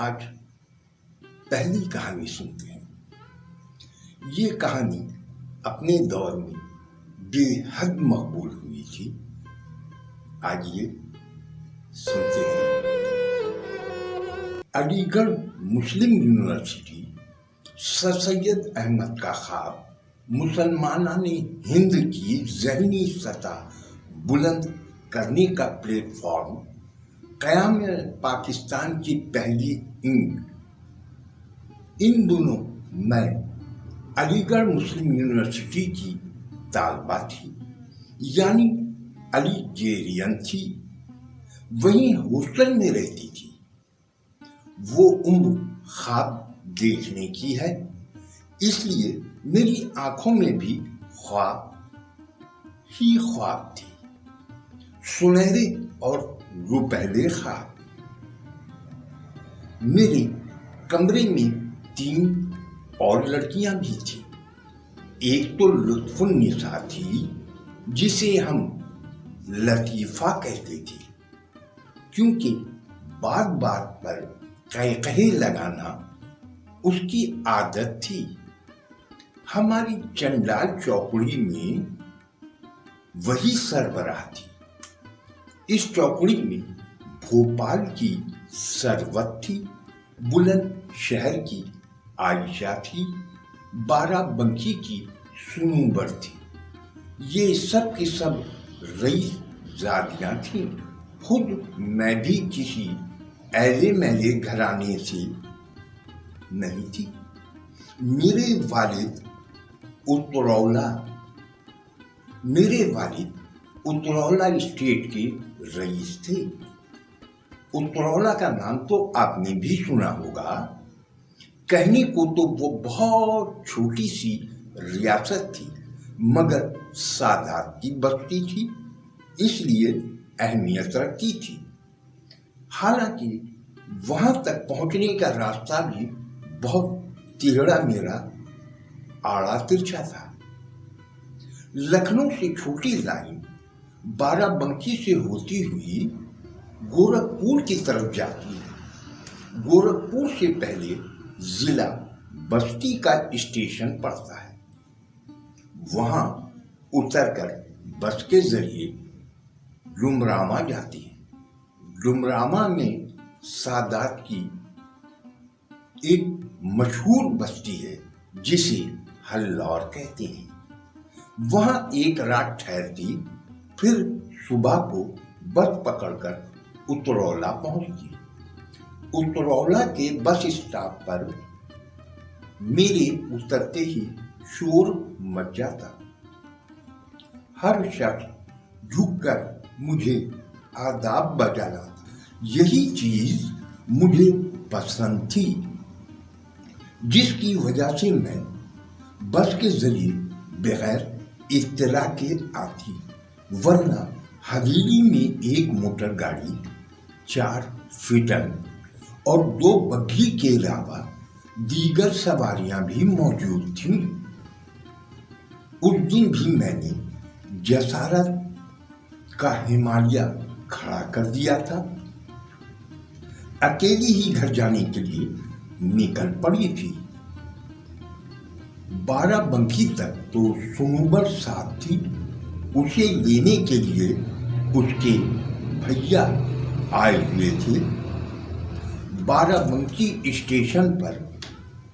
آج پہلی کہانی سنتے ہیں۔ یہ کہانی اپنے دور میں بے حد مقبول ہوئی تھی۔ آئیے سنتے ہیں۔ علی گڑھ مسلم یونیورسٹی سر سید احمد کا خواب مسلمانان ہند کی ذہنی سطح بلند کرنے کا پلیٹ فارم، قیام پاکستان کی پہلی اینٹ۔ ان دنوں میں علی گڑھ مسلم یونیورسٹی کی طالبہ تھی، یعنی علی جیرین تھی، وہیں ہاسٹل میں رہتی تھی۔ وہ عمر خواب دیکھنے کی ہے، اس لیے میری آنکھوں میں بھی خواب ہی خواب تھے، سنہرے اور روپہلے خواب۔ میرے کمرے میں 3 اور لڑکیاں بھی تھیں۔ ایک تو لطف النساء تھی، جسے ہم لطیفہ کہتے تھے، کیونکہ بات بات پر قہقہے لگانا اس کی عادت تھی۔ ہماری چنڈال چوکڑی میں وہی سربراہ تھی۔ اس چوکڑی میں بھوپال کی ثروت تھی، بلند شہر کی عائشہ تھی، بارہ بنکی کی سنوبر تھی۔ یہ سب کے سب رئیس زادیاں تھیں۔ خود میں بھی کسی ایلے میلے گھرانے سے نہیں تھی۔ میرے والد اترولہ اسٹیٹ کے رئیس تھے۔ اترولہ کا نام تو آپ نے بھی سنا ہوگا۔ کہنے کو تو وہ بہت چھوٹی سی ریاست تھی، مگر سادات کی بستی تھی، اس لیے اہمیت رکھتی تھی۔ حالانکہ وہاں تک پہنچنے کا راستہ بھی بہت ٹیڑھا میرا آڑا ترچھا تھا۔ لکھنؤ سے چھوٹی لائن بارہ بنکی سے ہوتی ہوئی گورکھپور کی طرف جاتی ہے۔ گورکھپور سے پہلے ضلع بستی کا اسٹیشن پڑتا ہے۔ وہاں اتر کر بس کے ذریعے ڈمرامہ جاتی ہے۔ ڈمرامہ میں سادات کی ایک مشہور بستی ہے، جسے ہلور کہتے ہیں۔ وہاں ایک رات ٹھہرتی، پھر صبح کو بس پکڑ کر اترولہ پہنچتی۔ اترولہ کے بس اسٹاپ پر میرے اترتے ہی شور مچ جاتا۔ ہر شخص جھک کر مجھے آداب بجانا۔ یہی چیز مجھے پسند تھی، جس کی وجہ سے میں بس کے ذریعے بغیر اطلاع کے آتی، ورنہ حویلی میں ایک موٹر گاڑی، 4 فٹن اور 2 بگھی کے علاوہ دیگر سواریاں بھی موجود تھیں۔ اس دن بھی میں نے جسارت کا ہمالیہ کھڑا کر دیا تھا۔ اکیلی ہی گھر جانے کے لیے نکل پڑی تھی۔ بارہ بنکی تک تو سنوبر ساتھ تھی۔ اسے لینے کے لیے اس کے بھیا آئے ہوئے تھے۔ بارہ بنکی اسٹیشن پر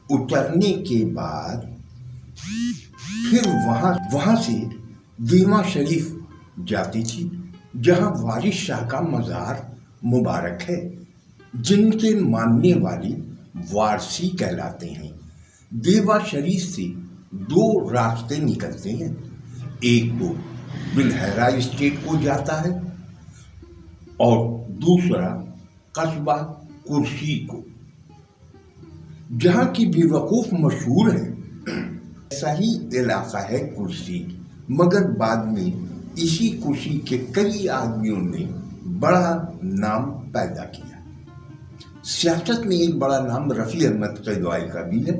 اترنے کے بعد پھر وہاں سے دیما شریف جاتی تھی، جہاں وارث شاہ کا مزار مبارک ہے، جن کے ماننے والے وارثی کہلاتے ہیں۔ دیوا شریف سے 2 راستے نکلتے ہیں، ایک تو بلہیرہ اسٹیٹ کو جاتا ہے اور دوسرا قصبہ کرسی کو۔ جہاں کی بے وقوف مشہور ہے، ایسا ہی علاقہ ہے کرسی، مگر بعد میں اسی کرسی کے کئی آدمیوں نے بڑا نام پیدا کیا۔ سیاست میں ایک بڑا نام رفیع احمد قیدوائی کا بھی ہے،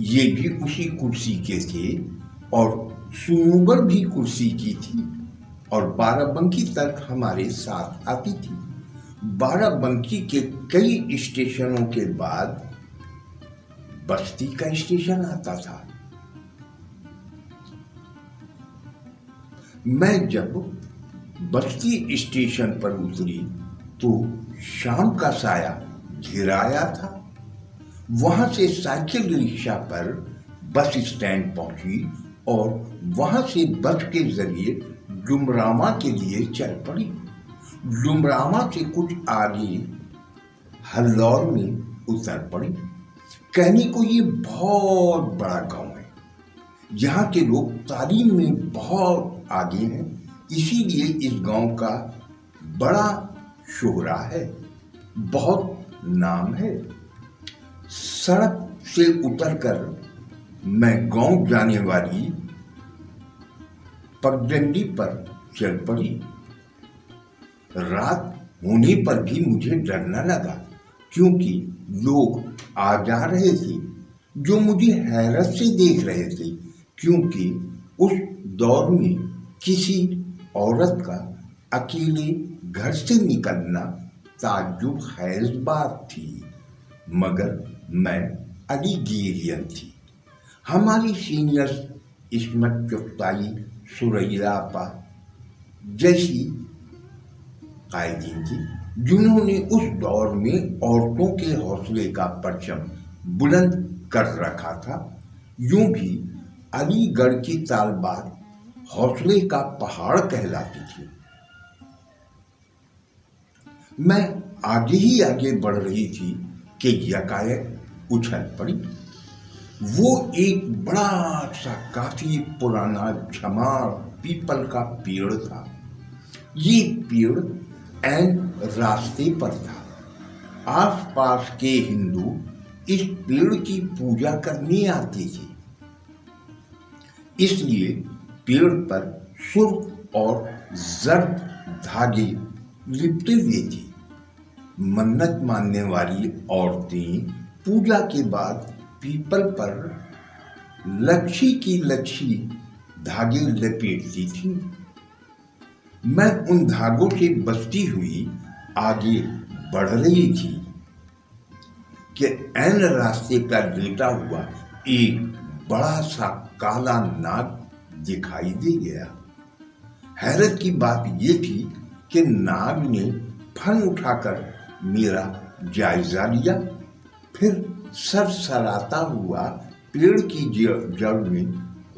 یہ بھی اسی کرسی کے تھے، اور سنوبر بھی کرسی کی تھی، اور بارہ بنکی تک ہمارے ساتھ آتی تھی۔ بارہ بنکی کے کئی اسٹیشنوں کے بعد بستی کا اسٹیشن آتا تھا۔ میں جب بستی اسٹیشن پر اتری تو شام کا سایہ گھیرایا تھا۔ وہاں سے سائیکل رکشہ پر بس اسٹینڈ پہنچی اور وہاں سے بس کے ذریعے ڈمرامہ کے لیے چل پڑی۔ ڈمرامہ سے کچھ آگے ہلور میں اتر پڑی۔ کہنے کو یہ بہت بڑا گاؤں ہے، یہاں کے لوگ تعلیم میں بہت آگے ہیں، اسی لیے اس گاؤں کا بڑا شہرا ہے، بہت نام ہے۔ سڑک سے اتر کر میں گاؤں جانے والی پگڈنڈی پر چل پڑی۔ رات ہونے پر بھی مجھے ڈر نہ لگا، کیونکہ لوگ آ جا رہے تھے جو مجھے حیرت سے دیکھ رہے تھے، کیونکہ اس دور میں کسی عورت کا اکیلے گھر سے نکلنا تعجب خیز بات تھی، مگر میں علی گیرین تھی۔ ہماری سینئر عصمت چغتائی، سریہ آپا جیسی قائدین تھی، جنہوں نے اس دور میں عورتوں کے حوصلے کا پرچم بلند کر رکھا تھا۔ یوں بھی علی گڑھ کی طالبات حوصلے کا پہاڑ کہلاتی تھی۔ میں آگے ہی آگے بڑھ رہی تھی کہ یکایک اچھل پڑی۔ وہ ایک بڑا سا کافی پرانا جھماڑ پیپل کا پیڑ تھا۔ یہ پیڑ عین راستے پر تھا۔ آس پاس کے ہندو اس پیڑ کی پوجا کرنے آتے تھے، اس لیے پیڑ پر سرخ اور زرد دھاگے لپٹے ہوئے تھے۔ منت ماننے والی عورتیں پوجا کے بعد پیپل پر لچھی کی لچھی دھاگے لپیٹتی تھی۔ میں ان دھاگوں سے بچتی ہوئی آگے بڑھ رہی تھی کہ عین راستے پر لیٹا ہوا ایک بڑا سا کالا ناگ دکھائی دے گیا۔ حیرت کی بات یہ تھی کہ ناگ نے پھن اٹھا کر میرا جائزہ لیا، پھر سرسراتا ہوا پیڑ کی جڑ میں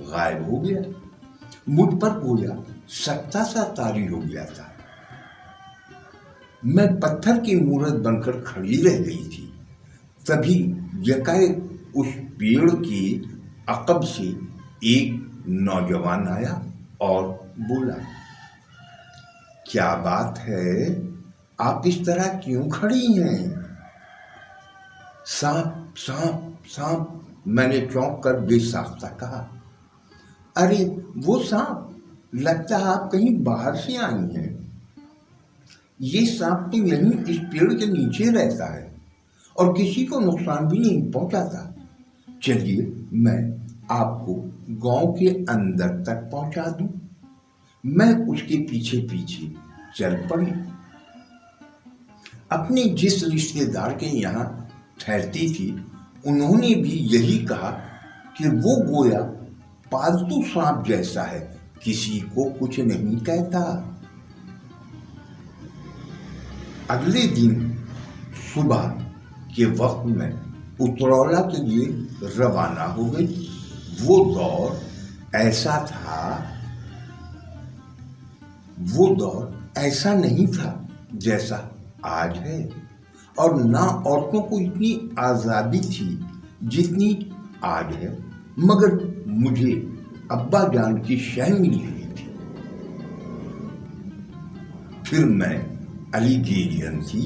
غائب ہو گیا۔ مجھ پر گویا سکتا سا طاری ہو گیا تھا۔ میں پتھر کی مورت بن کر کھڑی رہ گئی تھی۔ تبھی یکایک اس پیڑ کے عقب سے ایک نوجوان آیا اور بولا، کیا بات ہے، آپ اس طرح کیوں کھڑی ہیں؟ سانپ سانپ سانپ، میں نے چونک کر بے ساختہ کہا۔ ارے وہ سانپ، لگتا ہے آپ کہیں باہر سے آئی ہیں۔ یہ سانپ تو یہیں اس پیڑ کے نیچے رہتا ہے اور کسی کو نقصان بھی نہیں پہنچاتا۔ چلیے میں آپ کو گاؤں کے اندر تک پہنچا دوں۔ میں اس کے پیچھے پیچھے چل پڑی۔ اپنے جس رشتے دار کے یہاں ٹھہرتی تھی، انہوں نے بھی یہی کہا کہ وہ گویا پالتو سانپ جیسا ہے، کسی کو کچھ نہیں کہتا۔ اگلے دن صبح کے وقت میں اترولہ کے لیے روانہ ہو گئی۔ وہ دور ایسا نہیں تھا جیسا آج ہے، اور نہ عورتوں کو اتنی آزادی تھی جتنی آج ہے، مگر مجھے ابا جان کی شہ ملی ہوئی تھی۔ پھر میں علی گیرین تھی،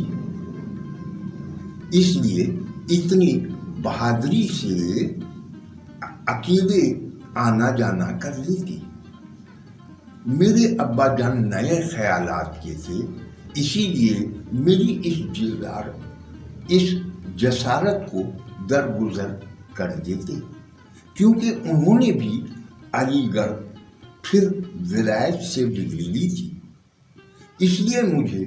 اس لیے اتنی بہادری سے اکیلے آنا جانا کر لیتی۔ میرے ابا جان نئے خیالات کے تھے، اسی لیے میری اس جسارت کو درگزر کر دیتے، کیونکہ انہوں نے بھی علی گڑھ پھر ولایت سے ڈگری لی تھی۔ اس لیے مجھے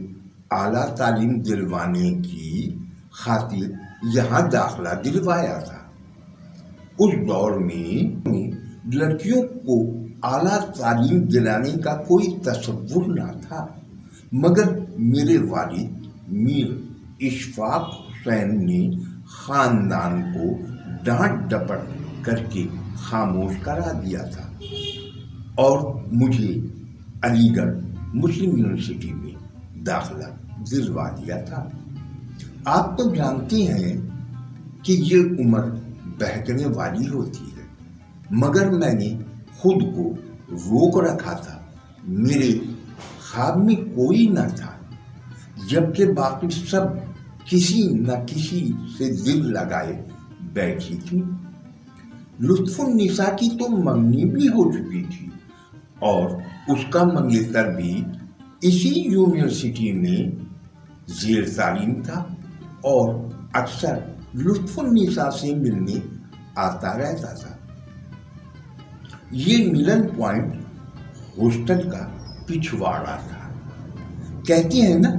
اعلیٰ تعلیم دلوانے کی خاطر یہاں داخلہ دلوایا تھا۔ اس دور میں لڑکیوں کو اعلیٰ تعلیم دلانے کا کوئی تصور نہ تھا، مگر میرے والد میر اشفاق حسین نے خاندان کو ڈانٹ ڈپٹ کر کے خاموش کرا دیا تھا اور مجھے علی گڑھ مسلم یونیورسٹی میں داخلہ دلوا دیا تھا۔ آپ تو جانتے ہیں کہ یہ عمر بہکنے والی ہوتی ہے، مگر میں نے خود کو روک رکھا تھا۔ میرے خواب میں کوئی نہ تھا، جبکہ باقی سب کسی نہ کسی سے دل لگائے بیٹھی تھی۔ لطف النساء کی تو منگنی بھی ہو چکی تھی اور اس کا منگیتر بھی اسی یونیورسٹی میں زیر تعلیم تھا اور اکثر لطف النساء سے ملنے آتا رہتا تھا۔ یہ ملن پوائنٹ ہاسٹل کا پچھواڑا تھا۔ کہتے ہیں نا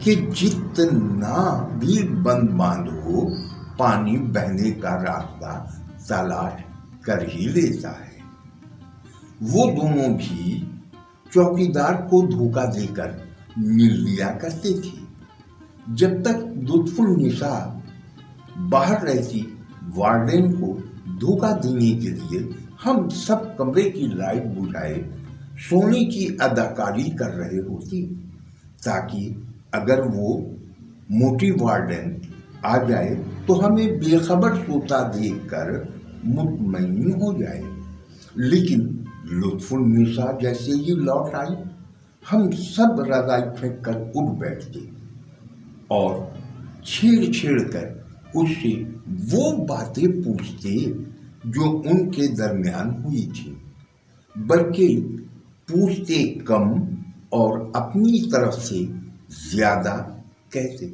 کہ جتنا بھی بند باندھ ہو، پانی بہنے کا راستہ تلاش کر ہی لیتا ہے۔ وہ دونوں بھی چوکیدار کو دھوکہ دے کر مل لیا کرتے تھے۔ جب تک لطف النساء باہر رہتی، وارڈن کو دھوکہ دینے کے لیے ہم سب کمرے کی لائٹ بجھائے سونے کی اداکاری کر رہے ہوتی، تاکہ اگر وہ موٹی وارڈن آ جائے تو ہمیں بے خبر سوتا دیکھ کر مطمئن ہو جائے۔ لیکن لطف النساء جیسے ہی لوٹ آئی، ہم سب رضائی پھینک کر اٹھ بیٹھتے اور چھیڑ چھیڑ کر اس سے وہ باتیں پوچھتے جو ان کے درمیان ہوئی تھی، بلکہ پوچھتے کم اور اپنی طرف سے زیادہ کہتے۔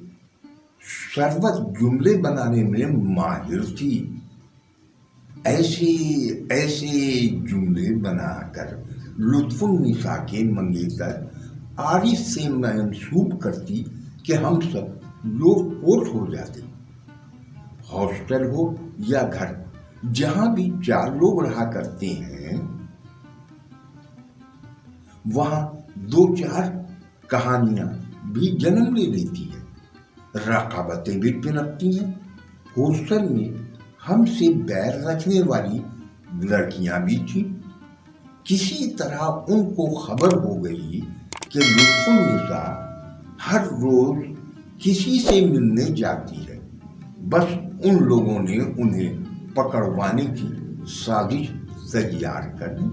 ثروت جملے بنانے میں ماہر تھی۔ ایسے جملے بنا کر لطف النساء کے منگیتر عارف سے منسوب کرتی کہ ہم سب لوٹ پوٹ ہو جاتے۔ ہاسٹل ہو یا گھر، جہاں بھی 4 لوگ رہا کرتے ہیں، وہاں 2-4 کہانیاں بھی جنم لے لیتی ہیں، رقابتیں بھی پنپتی ہیں۔ ہاسٹل میں ہم سے بیر رکھنے والی لڑکیاں بھی تھیں۔ کسی طرح ان کو خبر ہو گئی کہ لطف النساء ہر روز کسی سے ملنے جاتی ہے، بس ان لوگوں نے انہیں پکڑوانے کی سازش تیار کر لی۔